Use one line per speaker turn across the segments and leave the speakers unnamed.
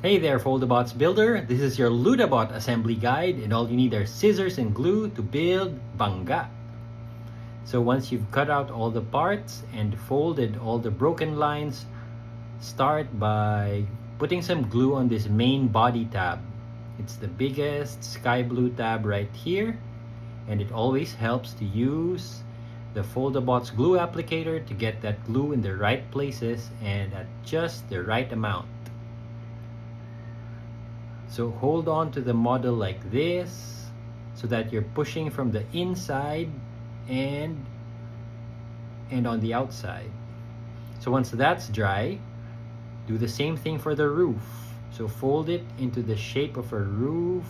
Hey there, Foldabots builder. This is your Lutabot assembly guide, and all you need are scissors and glue to build Bangga. So once you've cut out all the parts and folded all the broken lines, start by putting some glue on this main body tab. It's the biggest sky blue tab right here, and it always helps to use the Foldabots glue applicator to get that glue in the right places and at just the right amount. So hold on to the model like this so that you're pushing from the inside and on the outside. So once that's dry, do the same thing for the roof. So fold it into the shape of a roof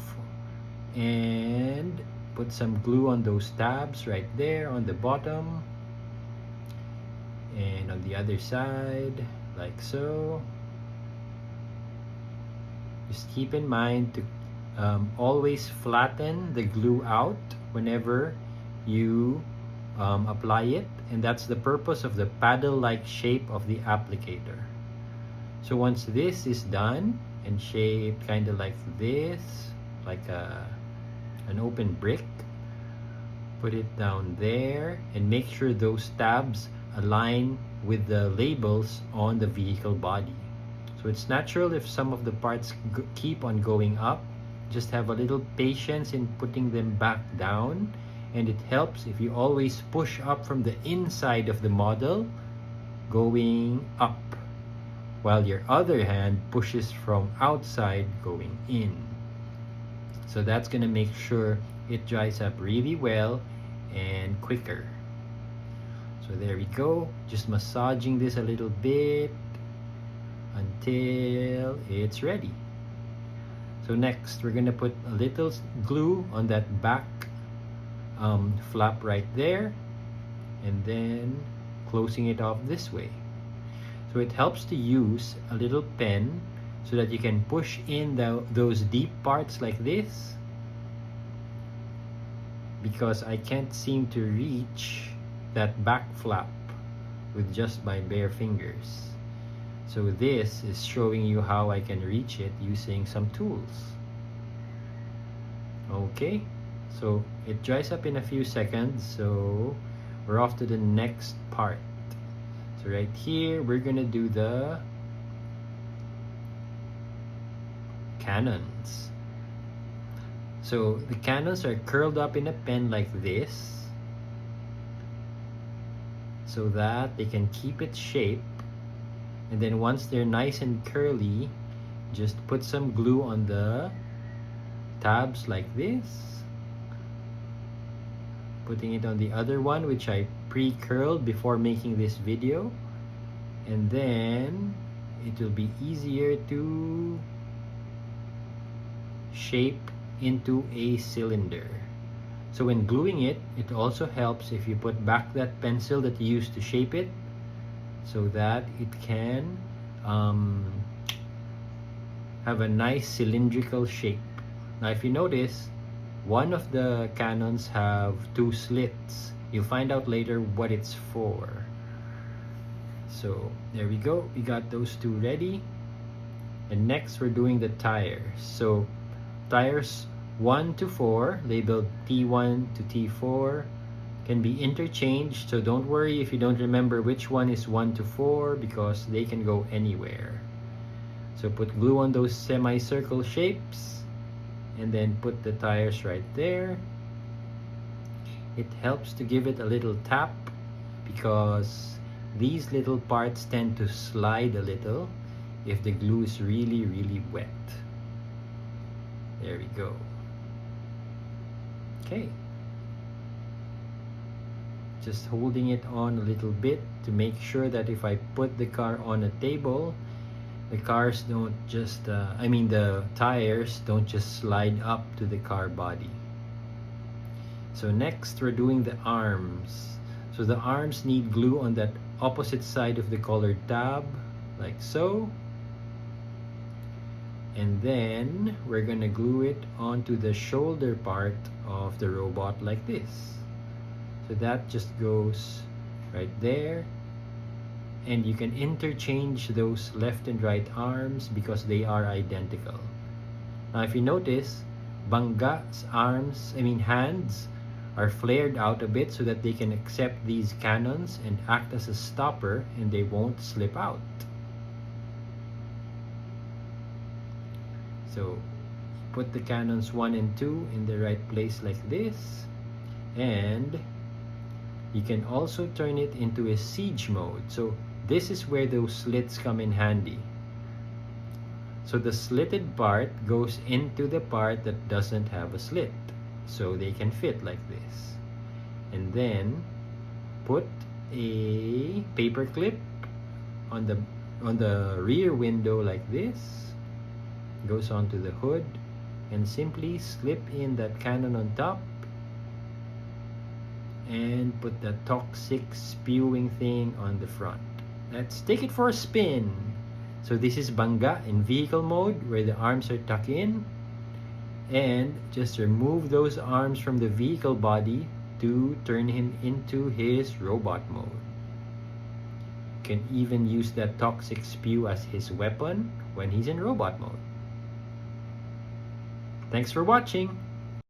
and put some glue on those tabs right there on the bottom and on the other side like so. Just keep in mind to always flatten the glue out whenever you apply it, and that's the purpose of the paddle-like shape of the applicator. So once this is done and shaped kind of like this, like an open brick, put it down there and make sure those tabs align with the labels on the vehicle body. So it's natural if some of the parts keep on going up. Just have a little patience in putting them back down, and it helps if you always push up from the inside of the model going up, while your other hand pushes from outside going in. So that's going to make sure it dries up really well and quicker. So there we go, just massaging this a little bit until it's ready. So next we're gonna put a little glue on that back flap right there, and then closing it off this way. So it helps to use a little pen so that you can push in those deep parts like this, because I can't seem to reach that back flap with just my bare fingers. So this is showing you how I can reach it using some tools. Okay, so it dries up in a few seconds, so we're off to the next part. So right here, we're gonna do the cannons. So the cannons are curled up in a pen like this so that they can keep its shape. And then once they're nice and curly, just put some glue on the tabs like this. Putting it on the other one, which I pre-curled before making this video. And then it will be easier to shape into a cylinder. So when gluing it, it also helps if you put back that pencil that you used to shape it, so that it can have a nice cylindrical shape. Now if you notice, one of the cannons have two slits. You'll find out later what it's for. So there we go, we got those two ready. And next we're doing the tires. So tires 1 to 4, labeled T1 to T4, can be interchanged, so don't worry if you don't remember which one is 1 to 4, because they can go anywhere. So put glue on those semicircle shapes and then put the tires right there. It helps to give it a little tap because these little parts tend to slide a little if the glue is really wet. There we go. Okay. Just holding it on a little bit to make sure that if I put the car on a table, the tires don't just slide up to the car body. So next we're doing the arms. So the arms need glue on that opposite side of the colored tab, like so. And then we're gonna glue it onto the shoulder part of the robot like this. So that just goes right there and you can interchange those left and right arms because they are identical. Now if you notice, Bangga's hands are flared out a bit so that they can accept these cannons and act as a stopper and they won't slip out. So put the cannons 1 and 2 in the right place like this, and you can also turn it into a siege mode. So this is where those slits come in handy. So the slitted part goes into the part that doesn't have a slit, so they can fit like this. And then put a paper clip on the rear window like this, goes onto the hood, and simply slip in that cannon on top and put the toxic spewing thing on the front. Let's take it for a spin. So this is Bangga in vehicle mode where the arms are tucked in, and just remove those arms from the vehicle body to turn him into his robot mode. You can even use that toxic spew as his weapon when he's in robot mode. Thanks for watching.